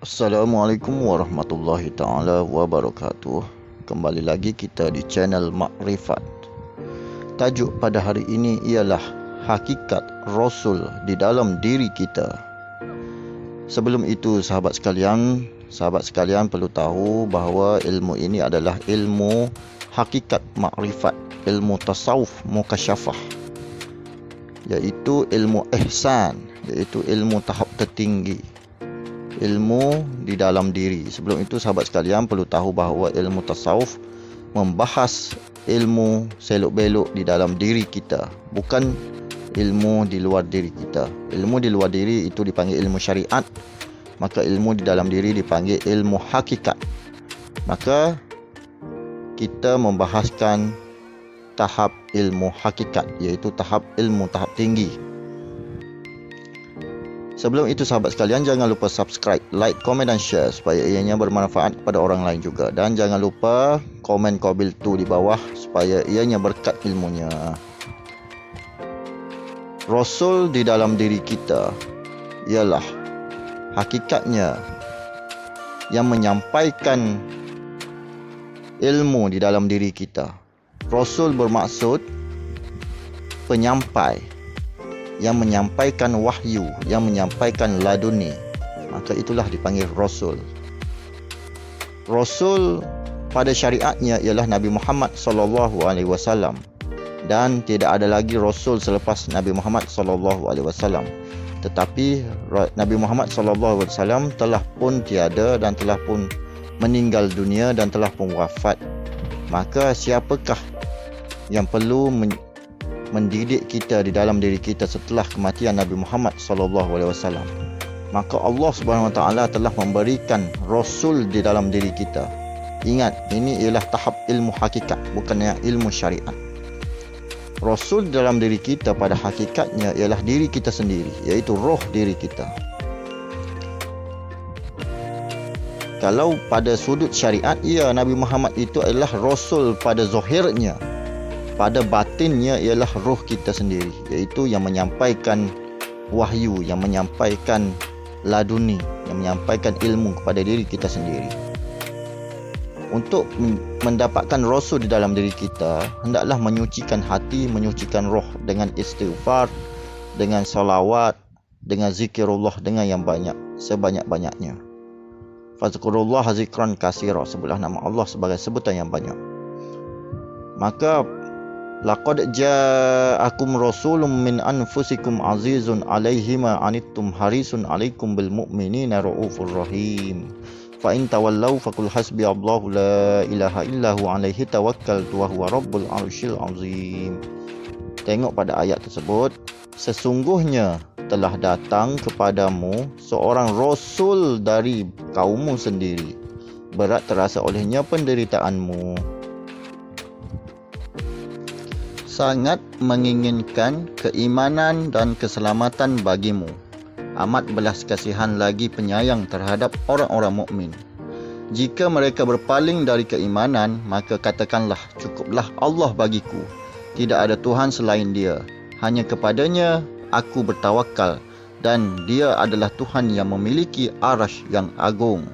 Assalamualaikum warahmatullahi ta'ala wabarakatuh. Kembali lagi kita di channel Makrifat. Tajuk pada hari ini ialah hakikat Rasul di dalam diri kita. Sebelum itu sahabat sekalian perlu tahu bahawa ilmu ini adalah ilmu hakikat makrifat, ilmu tasawuf mukasyafah, iaitu ilmu ihsan, iaitu ilmu tahap tertinggi, ilmu di dalam diri. Sebelum itu sahabat sekalian perlu tahu bahawa ilmu tasawuf membahas ilmu selok-belok di dalam diri kita, bukan ilmu di luar diri kita. Ilmu di luar diri itu dipanggil ilmu syariat, maka ilmu di dalam diri dipanggil ilmu hakikat. Maka kita membahaskan tahap ilmu hakikat, iaitu tahap ilmu tahap tinggi. Sebelum itu sahabat sekalian, jangan lupa subscribe, like, komen dan share supaya ianya bermanfaat kepada orang lain juga. Dan jangan lupa komen qabil tu di bawah supaya ianya berkat ilmunya. Rasul di dalam diri kita ialah hakikatnya yang menyampaikan ilmu di dalam diri kita. Rasul bermaksud penyampai, yang menyampaikan wahyu, yang menyampaikan laduni, maka itulah dipanggil Rasul. Rasul pada syariatnya ialah Nabi Muhammad SAW, dan tidak ada lagi Rasul selepas Nabi Muhammad SAW. Tetapi Nabi Muhammad SAW telah pun tiada dan telah pun meninggal dunia dan telah pun wafat. Maka siapakah yang perlu mendidik kita di dalam diri kita setelah kematian Nabi Muhammad SAW? Maka Allah Subhanahu Wa Taala telah memberikan Rasul di dalam diri kita. Ingat, ini ialah tahap ilmu hakikat, bukannya ilmu syariat. Rasul di dalam diri kita pada hakikatnya ialah diri kita sendiri, iaitu roh diri kita. Kalau pada sudut syariat, Nabi Muhammad itu adalah Rasul pada zahirnya. Pada batinnya ialah roh kita sendiri, iaitu yang menyampaikan wahyu, yang menyampaikan laduni, yang menyampaikan ilmu kepada diri kita sendiri. Untuk mendapatkan Rasul di dalam diri kita, hendaklah menyucikan hati, menyucikan roh dengan istighfar, dengan salawat, dengan zikirullah, dengan yang banyak, sebanyak-banyaknya. Fazkurullah zikran katsira, sebutlah nama Allah sebagai sebutan yang banyak. Maka laqad ja'akum rasulun min anfusikum azizun 'alaihi ma anittum harisun 'alaikum bil mu'minina raufur rahim. Fa in tawallaw faqul hasbiyallahu la ilaha illahu 'alaihi tawakkaltu wa huwa rabbul 'arsyil 'azim. Tengok pada ayat tersebut, sesungguhnya telah datang kepadamu seorang rasul dari kaummu sendiri. Berat terasa olehnya penderitaanmu. Sangat menginginkan keimanan dan keselamatan bagimu. Amat belas kasihan lagi penyayang terhadap orang-orang mukmin. Jika mereka berpaling dari keimanan, maka katakanlah, cukuplah Allah bagiku. Tidak ada Tuhan selain Dia. Hanya kepadanya aku bertawakal, dan Dia adalah Tuhan yang memiliki arasy yang agung.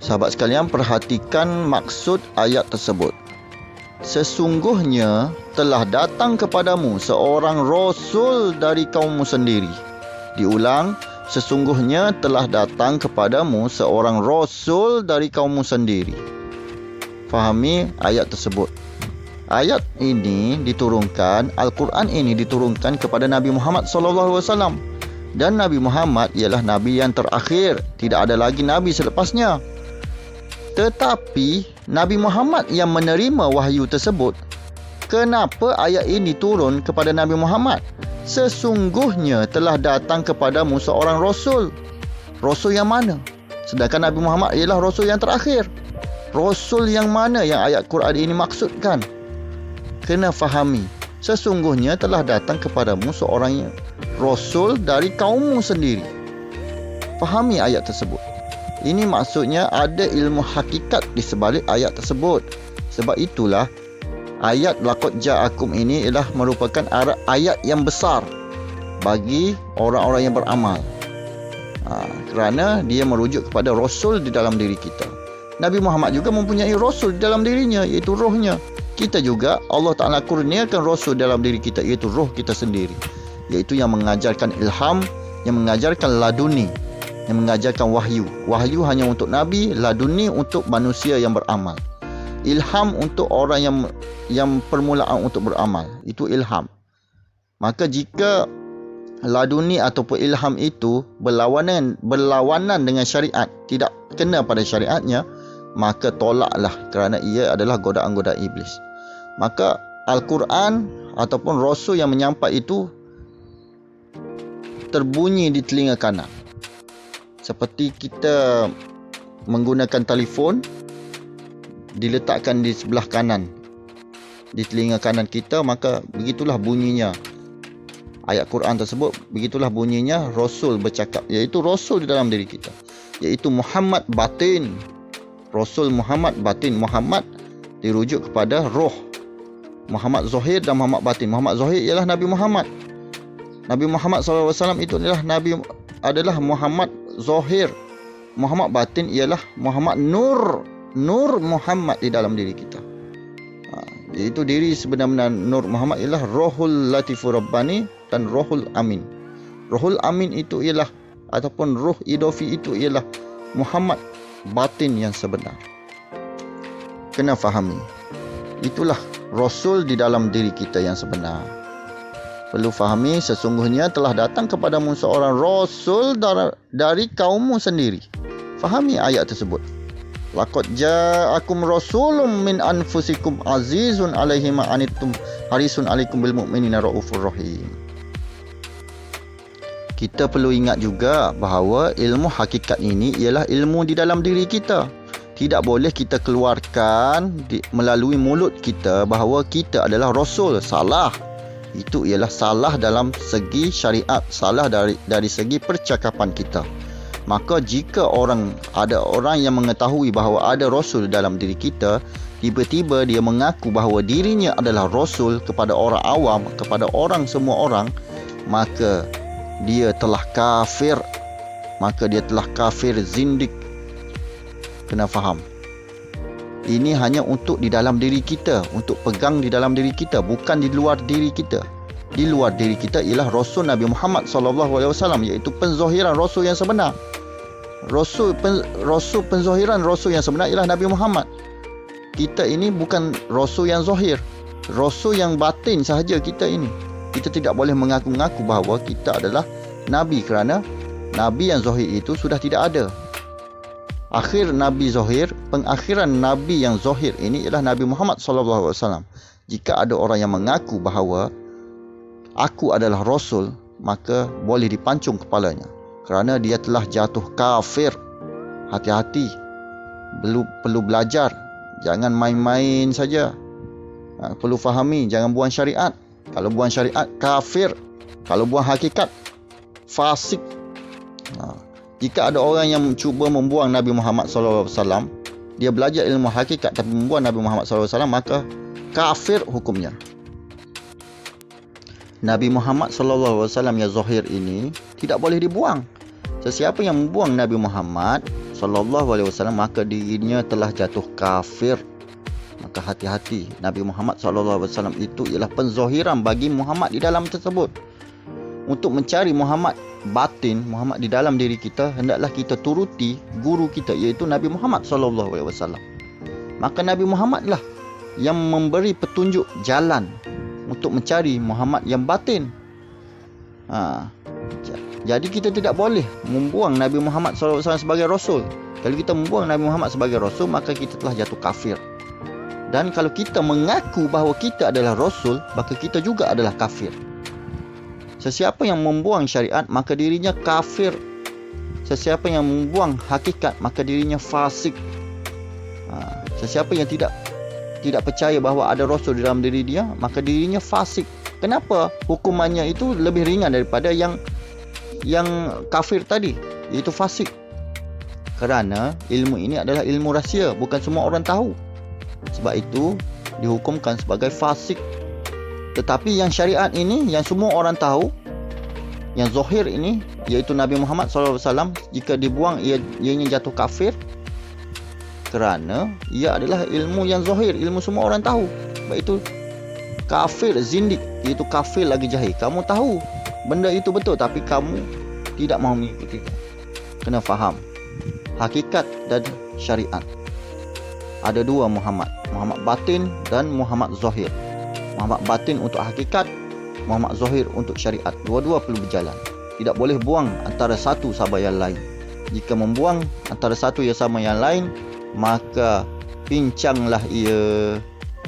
Sahabat sekalian, perhatikan maksud ayat tersebut. Sesungguhnya telah datang kepadamu seorang Rasul dari kaummu sendiri. Diulang, sesungguhnya telah datang kepadamu seorang Rasul dari kaummu sendiri. Fahami ayat tersebut. Ayat ini diturunkan, Al-Quran ini diturunkan kepada Nabi Muhammad SAW. Dan Nabi Muhammad ialah Nabi yang terakhir. Tidak ada lagi Nabi selepasnya. Tetapi Nabi Muhammad yang menerima wahyu tersebut. Kenapa ayat ini turun kepada Nabi Muhammad? Sesungguhnya telah datang kepadamu seorang Rasul. Rasul yang mana? Sedangkan Nabi Muhammad ialah Rasul yang terakhir. Rasul yang mana yang ayat Quran ini maksudkan? Kena fahami. Sesungguhnya telah datang kepadamu seorang Rasul dari kaummu sendiri. Fahami ayat tersebut. Ini maksudnya ada ilmu hakikat di sebalik ayat tersebut. Sebab itulah ayat laqad ja'akum ini ialah merupakan ayat yang besar bagi orang-orang yang beramal. Kerana dia merujuk kepada Rasul di dalam diri kita. Nabi Muhammad juga mempunyai Rasul di dalam dirinya, iaitu rohnya. Kita juga Allah Ta'ala kurniakan Rasul dalam diri kita, iaitu roh kita sendiri, iaitu yang mengajarkan ilham, yang mengajarkan laduni, yang mengajarkan wahyu. Wahyu hanya untuk Nabi, laduni untuk manusia yang beramal. Ilham untuk orang yang permulaan untuk beramal. Itu ilham. Maka jika laduni ataupun ilham itu berlawanan dengan syariat, tidak kena pada syariatnya, maka tolaklah, kerana ia adalah godaan-godaan iblis. Maka Al-Quran ataupun Rasul yang menyampai itu terbunyi di telinga kanan. Seperti kita menggunakan telefon, diletakkan di sebelah kanan, di telinga kanan kita, maka begitulah bunyinya ayat Quran tersebut, begitulah bunyinya Rasul bercakap, iaitu Rasul di dalam diri kita, iaitu Muhammad batin. Rasul Muhammad batin. Muhammad dirujuk kepada roh. Muhammad Zahir dan Muhammad batin. Muhammad Zahir ialah Nabi Muhammad. Nabi Muhammad SAW itu adalah Muhammad Zahir. Muhammad batin ialah Muhammad Nur. Nur Muhammad di dalam diri kita. Iaitu diri sebenar-benar Nur Muhammad ialah Rohul Latifur Rabbani dan Rohul Amin. Rohul Amin itu ialah, ataupun roh idafi itu ialah Muhammad batin yang sebenar. Kena fahami. Itulah Rasul di dalam diri kita yang sebenar. Perlu fahami, sesungguhnya telah datang kepadamu seorang Rasul dari kaummu sendiri. Fahami ayat tersebut. Laqad ja'akum rasulun min anfusikum azizun 'alaihi ma anittum harisun 'alaikum bil mu'minina raufur rahim. Kita perlu ingat juga bahawa ilmu hakikat ini ialah ilmu di dalam diri kita. Tidak boleh kita keluarkan melalui mulut kita bahawa kita adalah Rasul. Salah. Itu ialah salah dalam segi syariat, salah dari segi percakapan kita. Maka jika ada orang yang mengetahui bahawa ada Rasul dalam diri kita, tiba-tiba dia mengaku bahawa dirinya adalah Rasul kepada orang awam, kepada semua orang, maka dia telah kafir. Maka dia telah kafir zindik. Kena faham. Ini hanya untuk di dalam diri kita, untuk pegang di dalam diri kita, bukan di luar diri kita. Di luar diri kita ialah Rasul Nabi Muhammad SAW, iaitu penzahiran Rasul yang sebenar. Penzahiran Rasul yang sebenar ialah Nabi Muhammad. Kita ini bukan Rasul yang zahir, Rasul yang batin sahaja kita ini. Kita tidak boleh mengaku-ngaku bahawa kita adalah Nabi, kerana Nabi yang zahir itu sudah tidak ada. Akhir Nabi zahir, pengakhiran Nabi yang zahir ini ialah Nabi Muhammad SAW. Jika ada orang yang mengaku bahawa aku adalah Rasul, maka boleh dipancung kepalanya, kerana dia telah jatuh kafir. Hati-hati, perlu belajar, jangan main-main saja. Perlu fahami, jangan buang syariat. Kalau buang syariat, kafir. Kalau buang hakikat, fasik. Jika ada orang yang cuba membuang Nabi Muhammad SAW, dia belajar ilmu hakikat tapi membuang Nabi Muhammad SAW, maka kafir hukumnya. Nabi Muhammad SAW yang zahir ini tidak boleh dibuang. Sesiapa yang membuang Nabi Muhammad SAW, maka dirinya telah jatuh kafir. Maka hati-hati, Nabi Muhammad SAW itu ialah penzahiran bagi Muhammad di dalam tersebut. Untuk mencari Muhammad batin, Muhammad di dalam diri kita, hendaklah kita turuti guru kita, iaitu Nabi Muhammad SAW. Maka Nabi Muhammadlah yang memberi petunjuk jalan untuk mencari Muhammad yang batin. Jadi kita tidak boleh membuang Nabi Muhammad SAW sebagai Rasul. Kalau kita membuang Nabi Muhammad sebagai Rasul, maka kita telah jatuh kafir. Dan kalau kita mengaku bahawa kita adalah Rasul, maka kita juga adalah kafir. Sesiapa yang membuang syariat, maka dirinya kafir. Sesiapa yang membuang hakikat, maka dirinya fasik. Sesiapa yang tidak percaya bahawa ada Rasul di dalam diri dia, maka dirinya fasik. Kenapa hukumannya itu lebih ringan daripada yang kafir tadi, iaitu fasik? Kerana ilmu ini adalah ilmu rahsia, bukan semua orang tahu. Sebab itu dihukumkan sebagai fasik. Tetapi yang syariat ini, yang semua orang tahu, Yang zahir ini iaitu Nabi Muhammad SAW, jika dibuang ianya jatuh kafir, kerana ia adalah ilmu yang zahir, ilmu semua orang tahu. Baik itu kafir, zindik, iaitu kafir lagi jahil. Kamu tahu benda itu betul tapi kamu tidak mahu mengikuti. Kena faham hakikat dan syariat. Ada dua Muhammad, Muhammad batin dan Muhammad zahir. Muhammad batin untuk hakikat, Muhammad zahir untuk syariat. Dua-dua perlu berjalan. Tidak boleh buang antara satu sama yang lain. Jika membuang antara satu yang sama yang lain, maka pincanglah ia.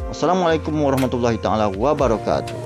Wassalamualaikum warahmatullahi taala wabarakatuh.